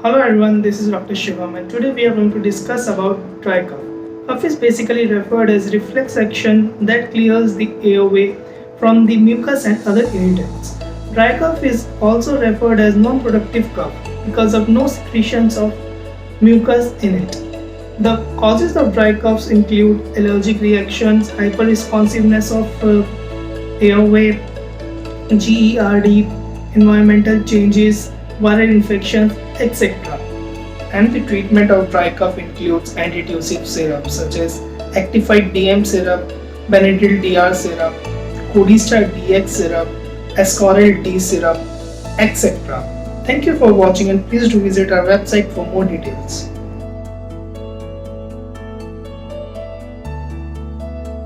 Hello everyone, this is Dr. Shivam and today we are going to discuss about dry cough. Cough is basically referred as reflex action that clears the airway from the mucus and other irritants. Dry cough is also referred as non-productive cough because of no secretions of mucus in it. The causes of dry coughs include allergic reactions, hyperresponsiveness of airway, GERD, environmental changes, viral infections, etc. And the treatment of dry cough includes antitussive syrup such as Actified DM syrup, Benadryl DR syrup, Codistar DX syrup, Ascoril D syrup, etc. Thank you for watching and please do visit our website for more details.